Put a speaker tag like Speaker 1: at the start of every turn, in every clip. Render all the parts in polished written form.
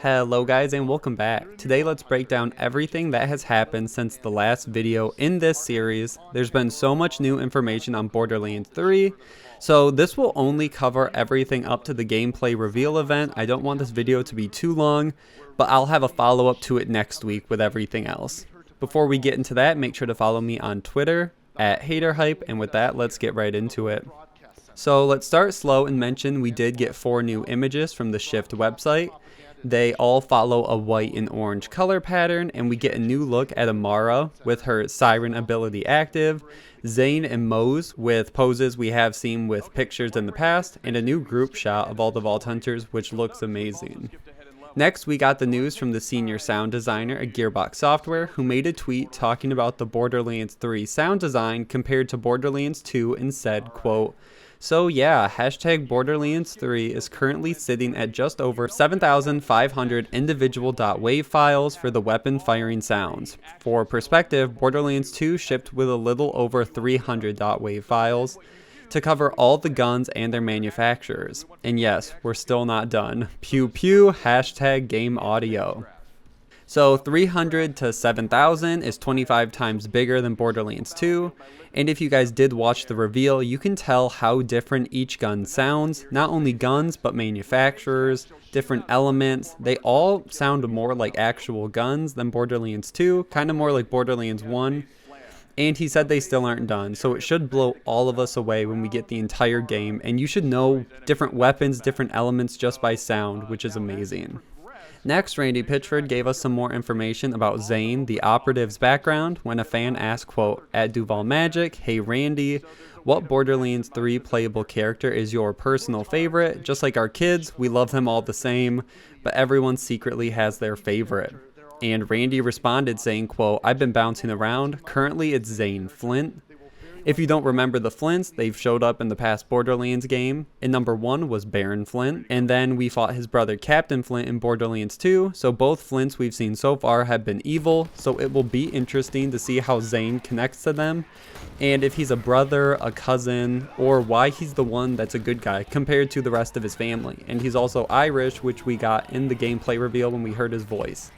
Speaker 1: Hello guys and welcome back. Today let's break down everything that has happened since the last video in this series. There's been so much new information on Borderlands 3, so this will only cover everything up to the gameplay reveal event. I don't want this video to be too long, but I'll have a follow-up to it next week with everything else. Before we get into that, make sure to follow me on Twitter at HayderHype, and with that, let's get right into it. So let's start slow and mention we did get 4 new images from the Shift website. They all follow a white and orange color pattern, and we get a new look at Amara with her siren ability active, Zane and Mose with poses we have seen with pictures in the past, and a new group shot of all the Vault Hunters, which looks amazing. Next, we got the news from the senior sound designer at Gearbox Software, who made a tweet talking about the Borderlands 3 sound design compared to Borderlands 2 and said, quote, "So yeah, hashtag Borderlands 3 is currently sitting at just over 7,500 individual .wav files for the weapon firing sounds. For perspective, Borderlands 2 shipped with a little over 300 .wav files to cover all the guns and their manufacturers. And yes, we're still not done. Pew pew, hashtag game audio." So 300 to 7,000 is 25 times bigger than Borderlands 2, and if you guys did watch the reveal, you can tell how different each gun sounds. Not only guns, but manufacturers, different elements. They all sound more like actual guns than Borderlands 2, kind of more like Borderlands 1. And he said they still aren't done, so it should blow all of us away when we get the entire game, and you should know different weapons, different elements just by sound, which is amazing. Next, Randy Pitchford gave us some more information about Zane, the operative's background, when a fan asked, quote, "At Duval Magic, hey Randy, what Borderlands 3 playable character is your personal favorite? Just like our kids, we love them all the same, but everyone secretly has their favorite." And Randy responded saying, quote, "I've been bouncing around. Currently it's Zane Flint. If you don't remember the Flints, they've showed up in the past Borderlands game. In number 1 was Baron Flint, and then we fought his brother Captain Flint in Borderlands 2, so both Flints we've seen so far have been evil, so it will be interesting to see how Zane connects to them, and if he's a brother, a cousin, or why he's the one that's a good guy compared to the rest of his family. And he's also Irish, which we got in the gameplay reveal when we heard his voice.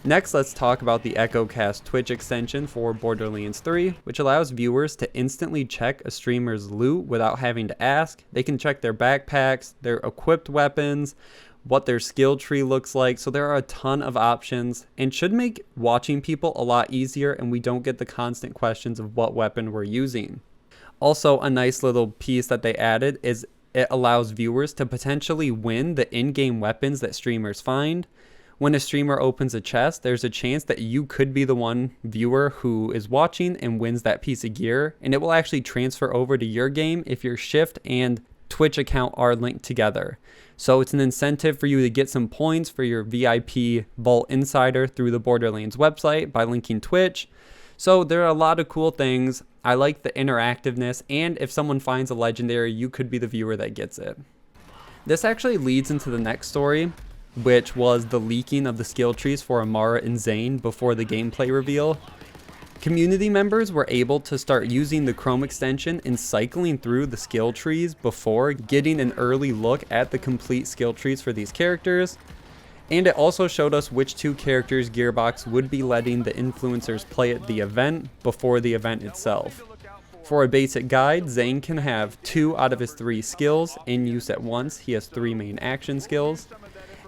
Speaker 1: Next, let's talk about the EchoCast Twitch extension for Borderlands 3, which allows viewers to instantly check a streamer's loot without having to ask. They can check their backpacks, their equipped weapons, what their skill tree looks like, so there are a ton of options and should make watching people a lot easier, and we don't get the constant questions of what weapon we're using. Also, a nice little piece that they added is it allows viewers to potentially win the in-game weapons that streamers find. When a streamer opens a chest, there's a chance that you could be the one viewer who is watching and wins that piece of gear, and it will actually transfer over to your game if your Shift and Twitch account are linked together. So it's an incentive for you to get some points for your VIP Vault Insider through the Borderlands website by linking Twitch. So there are a lot of cool things. I like the interactiveness, and if someone finds a legendary, you could be the viewer that gets it. This actually leads into the next story, which was the leaking of the skill trees for Amara and Zane before the gameplay reveal. Community members were able to start using the Chrome extension and cycling through the skill trees before getting an early look at the complete skill trees for these characters. And it also showed us which 2 characters Gearbox would be letting the influencers play at the event before the event itself. For a basic guide, Zane can have 2 out of his 3 skills in use at once. He has 3 main action skills.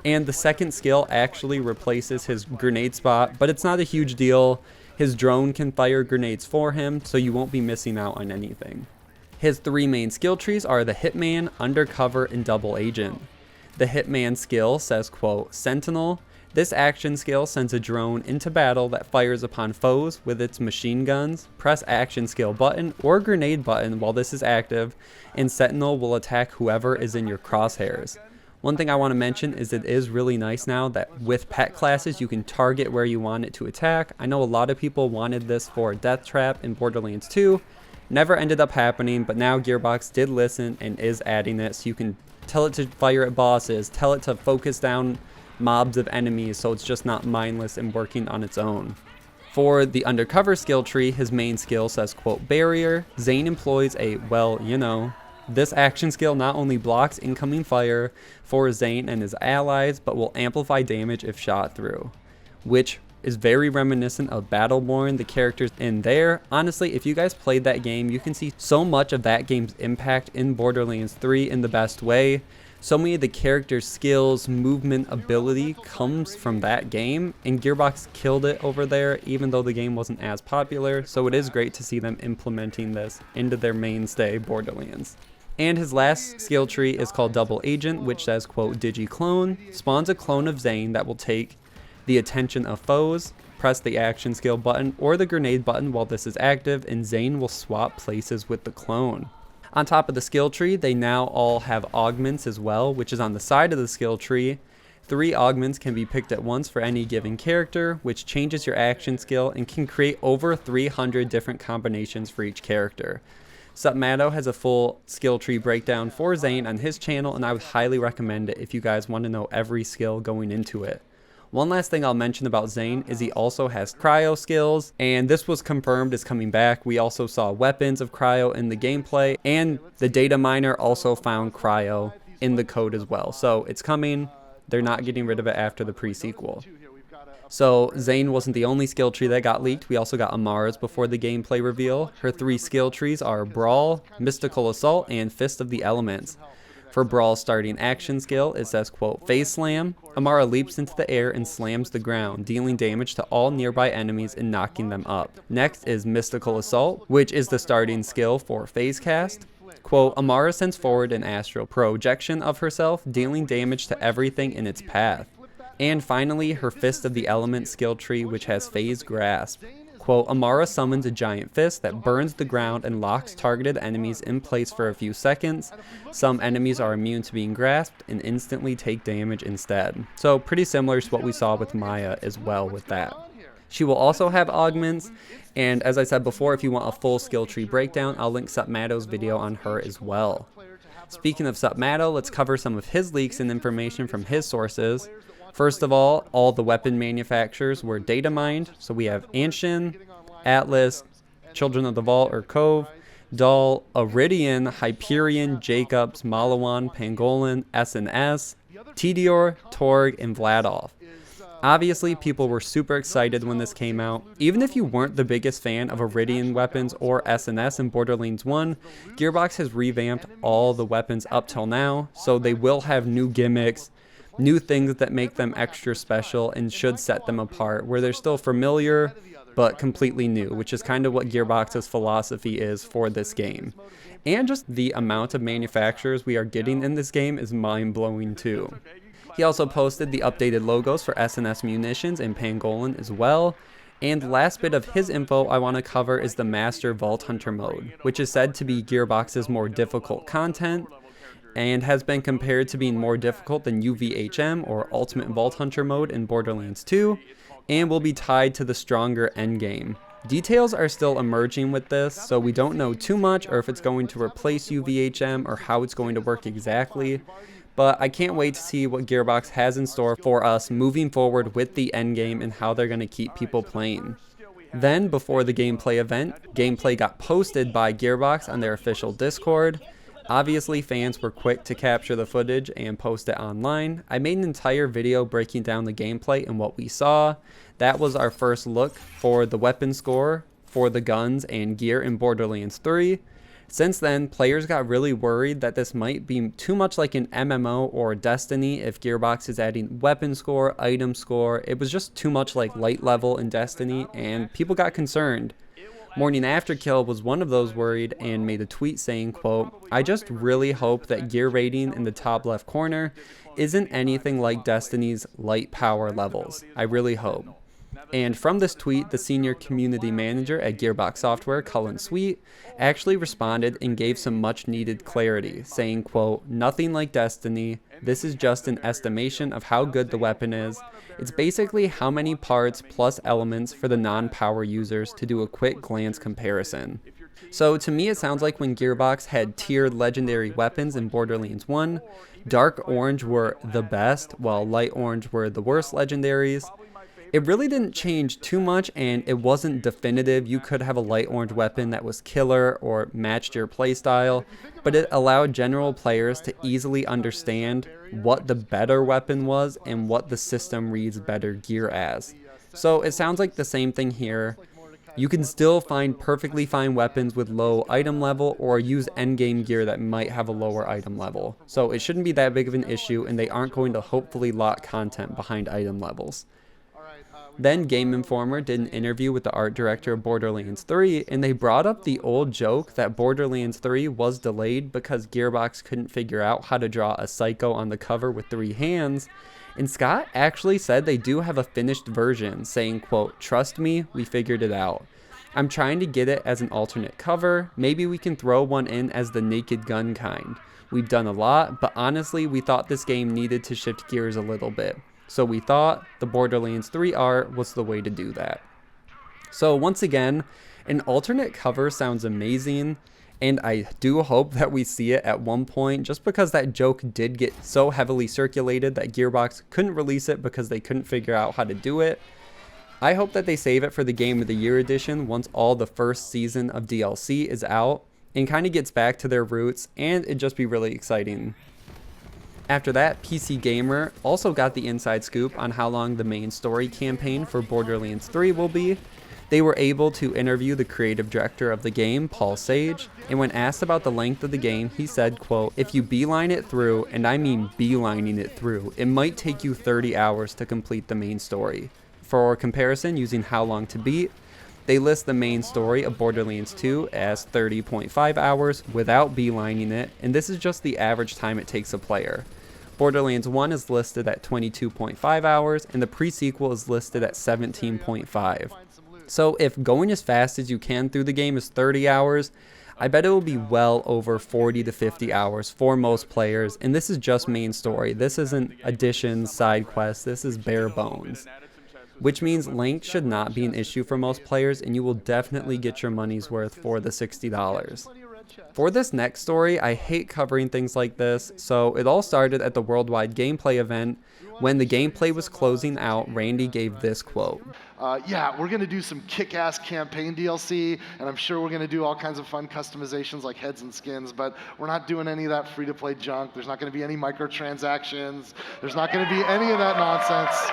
Speaker 1: And the second skill actually replaces his grenade spot, but it's not a huge deal. His drone can fire grenades for him, so you won't be missing out on anything. His 3 main skill trees are the Hitman, Undercover, and Double Agent. The Hitman skill says, quote, "Sentinel. This action skill sends a drone into battle that fires upon foes with its machine guns. Press action skill button or grenade button while this is active, and Sentinel will attack whoever is in your crosshairs." One thing I want to mention is it is really nice now that with pet classes you can target where you want it to attack. I know a lot of people wanted this for Death Trap in Borderlands 2. Never ended up happening, but now Gearbox did listen and is adding it, so you can tell it to fire at bosses, tell it to focus down mobs of enemies, so it's just not mindless and working on its own. For the Undercover skill tree, his main skill says, quote, "Barrier." Zane employs a, well, This action skill not only blocks incoming fire for Zane and his allies, but will amplify damage if shot through, which is very reminiscent of Battleborn, the characters in there. Honestly, if you guys played that game, you can see so much of that game's impact in Borderlands 3 in the best way. So many of the characters' skills, movement, ability comes from that game, and Gearbox killed it over there, even though the game wasn't as popular. So it is great to see them implementing this into their mainstay, Borderlands. And his last skill tree is called Double Agent, which says, quote, Digi-clone, spawns a clone of Zane that will take the attention of foes, press the action skill button or the grenade button while this is active, and Zane will swap places with the clone. On top of the skill tree, they now all have augments as well, which is on the side of the skill tree. 3 augments can be picked at once for any given character, which changes your action skill and can create over 300 different combinations for each character. Submato has a full skill tree breakdown for Zane on his channel, and I would highly recommend it if you guys want to know every skill going into it. One last thing I'll mention about Zane is he also has cryo skills, and this was confirmed is coming back. We also saw weapons of cryo in the gameplay, and the data miner also found cryo in the code as well. So it's coming. They're not getting rid of it after the pre-sequel. So Zane wasn't the only skill tree that got leaked. We also got Amara's before the gameplay reveal. Her 3 skill trees are Brawl, Mystical Assault, and Fist of the Elements. For Brawl's starting action skill, it says, quote, Phase Slam. Amara leaps into the air and slams the ground, dealing damage to all nearby enemies and knocking them up. Next is Mystical Assault, which is the starting skill for Phase Cast. Quote, Amara sends forward an astral projection of herself, dealing damage to everything in its path. And finally, her Fist of the Element skill tree, which has Phase Grasp. Quote, Amara summons a giant fist that burns the ground and locks targeted enemies in place for a few seconds. Some enemies are immune to being grasped and instantly take damage instead. So pretty similar to what we saw with Maya as well with that. She will also have augments, and as I said before, if you want a full skill tree breakdown, I'll link Submato's video on her as well. Speaking of Submato, let's cover some of his leaks and information from his sources. First of all the weapon manufacturers were data mined. So we have Anshin, Atlas, Children of the Vault or Cove, Dahl, Eridian, Hyperion, Jacobs, Malawan, Pangolin, S&S, Tedior, Torg, and Vladov. Obviously, people were super excited when this came out. Even if you weren't the biggest fan of Eridian weapons or S&S in Borderlands 1, Gearbox has revamped all the weapons up till now, so they will have new gimmicks, new things that make them extra special and should set them apart, where they're still familiar but completely new, which is kind of what Gearbox's philosophy is for this game. And just the amount of manufacturers we are getting in this game is mind-blowing too. He also posted the updated logos for S&S munitions and Pangolin as well. And the last bit of his info I want to cover is the Master Vault Hunter mode, which is said to be Gearbox's more difficult content, and has been compared to being more difficult than UVHM or Ultimate Vault Hunter mode in Borderlands 2, and will be tied to the stronger endgame. Details are still emerging with this, so we don't know too much or if it's going to replace UVHM or how it's going to work exactly, but I can't wait to see what Gearbox has in store for us moving forward with the endgame and how they're going to keep people playing. Then, before the gameplay event, gameplay got posted by Gearbox on their official Discord. Obviously, fans were quick to capture the footage and post it online. I made an entire video breaking down the gameplay and what we saw. That was our first look for the weapon score for the guns and gear in Borderlands 3. Since then, players got really worried that this might be too much like an MMO or Destiny if Gearbox is adding weapon score, item score. It was just too much like light level in Destiny, and people got concerned. Morning After Kill was one of those worried and made a tweet saying, quote, I just really hope that gear rating in the top left corner isn't anything like Destiny's light power levels. I really hope. And from this tweet, the senior community manager at Gearbox Software, Cullen Sweet, actually responded and gave some much needed clarity, saying, quote, nothing like Destiny. This is just an estimation of how good the weapon is. It's basically how many parts plus elements for the non-power users to do a quick glance comparison. So to me, it sounds like when Gearbox had tiered legendary weapons in Borderlands 1, Dark Orange were the best, while Light Orange were the worst legendaries. It really didn't change too much, and it wasn't definitive. You could have a light orange weapon that was killer or matched your playstyle, but it allowed general players to easily understand what the better weapon was and what the system reads better gear as. So it sounds like the same thing here. You can still find perfectly fine weapons with low item level or use endgame gear that might have a lower item level. So it shouldn't be that big of an issue, and they aren't going to hopefully lock content behind item levels. Then Game Informer did an interview with the art director of Borderlands 3, and they brought up the old joke that Borderlands 3 was delayed because Gearbox couldn't figure out how to draw a psycho on the cover with 3 hands. And Scott actually said they do have a finished version, saying, quote, "Trust me, we figured it out. I'm trying to get it as an alternate cover. Maybe we can throw one in as the Naked Gun kind. We've done a lot, but honestly, we thought this game needed to shift gears a little bit. So we thought the Borderlands 3 art was the way to do that." So once again, an alternate cover sounds amazing, and I do hope that we see it at one point, just because that joke did get so heavily circulated that Gearbox couldn't release it because they couldn't figure out how to do it. I hope that they save it for the Game of the Year edition once all the first season of DLC is out and kind of gets back to their roots, and it'd just be really exciting. After that, PC Gamer also got the inside scoop on how long the main story campaign for Borderlands 3 will be. They were able to interview the creative director of the game, Paul Sage, and when asked about the length of the game, he said, quote, "If you beeline it through, and I mean beelining it through, it might take you 30 hours to complete the main story." For comparison, using How Long to Beat, they list the main story of Borderlands 2 as 30.5 hours without beelining it, and this is just the average time it takes a player. Borderlands 1 is listed at 22.5 hours, and the pre-sequel is listed at 17.5. So if going as fast as you can through the game is 30 hours, I bet it will be well over 40 to 50 hours for most players, and this is just main story. This isn't additions, side quests, this is bare bones. Which means length should not be an issue for most players, and you will definitely get your money's worth for the $60. For this next story, I hate covering things like this, so it all started at the Worldwide Gameplay event. When the gameplay was closing out, Randy gave this quote.
Speaker 2: Yeah, we're going to do some kick-ass campaign DLC, and I'm sure we're going to do all kinds of fun customizations like heads and skins, but we're not doing any of that free-to-play junk. There's not going to be any microtransactions. There's not going to be any of that nonsense.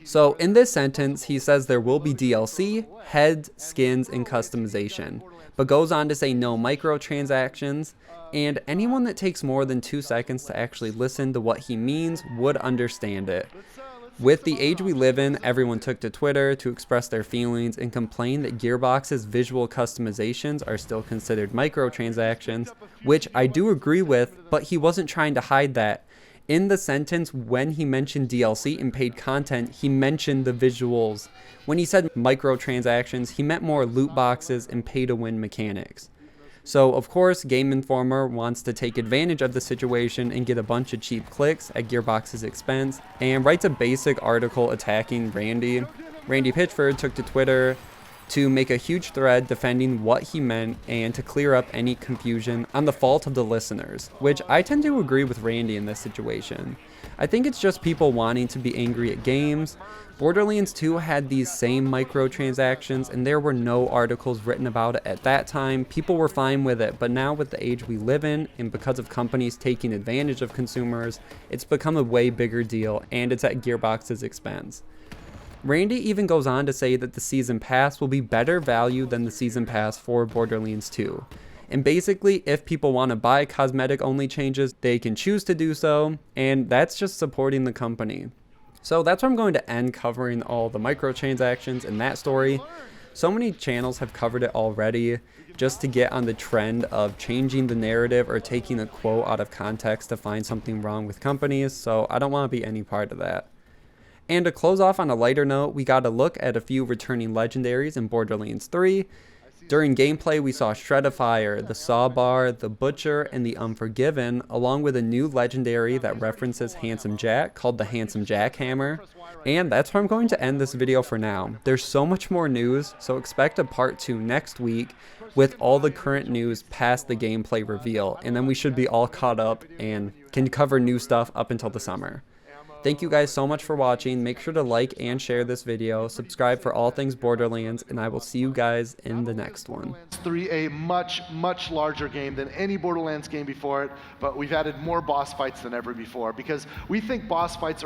Speaker 1: So in this sentence, he says there will be DLC, heads, skins, and customization, but goes on to say no microtransactions, and anyone that takes more than 2 seconds to actually listen to what he means would understand it. With the age we live in, everyone took to Twitter to express their feelings and complain that Gearbox's visual customizations are still considered microtransactions, which I do agree with, but he wasn't trying to hide that. In the sentence, when he mentioned DLC and paid content, he mentioned the visuals. When he said microtransactions, he meant more loot boxes and pay-to-win mechanics. So, of course, Game Informer wants to take advantage of the situation and get a bunch of cheap clicks at Gearbox's expense, and writes a basic article attacking Randy. Randy Pitchford took to Twitter to make a huge thread defending what he meant and to clear up any confusion on the fault of the listeners, which I tend to agree with Randy in this situation. I think it's just people wanting to be angry at games. Borderlands 2 had these same microtransactions, and there were no articles written about it at that time. People were fine with it, but now with the age we live in, and because of companies taking advantage of consumers, it's become a way bigger deal, and it's at Gearbox's expense. Randy even goes on to say that the Season Pass will be better value than the Season Pass for Borderlands 2. And basically, if people want to buy cosmetic-only changes, they can choose to do so, and that's just supporting the company. So that's where I'm going to end covering all the microtransactions in that story. So many channels have covered it already, just to get on the trend of changing the narrative or taking a quote out of context to find something wrong with companies, so I don't want to be any part of that. And to close off on a lighter note, we got a look at a few returning legendaries in Borderlands 3. During gameplay, we saw Shred-a-Fire, the Sawbar, the Butcher, and the Unforgiven, along with a new legendary that references Handsome Jack called the Handsome Jack Hammer. And that's where I'm going to end this video for now. There's so much more news, so expect a part 2 next week with all the current news past the gameplay reveal, and then we should be all caught up and can cover new stuff up until the summer. Thank you guys so much for watching. Make sure to like and share this video, subscribe for all things Borderlands, and I will see you guys in the next one.
Speaker 2: Borderlands 3, a much larger game than any Borderlands game before it, but we've added more boss fights than ever before because we think boss fights are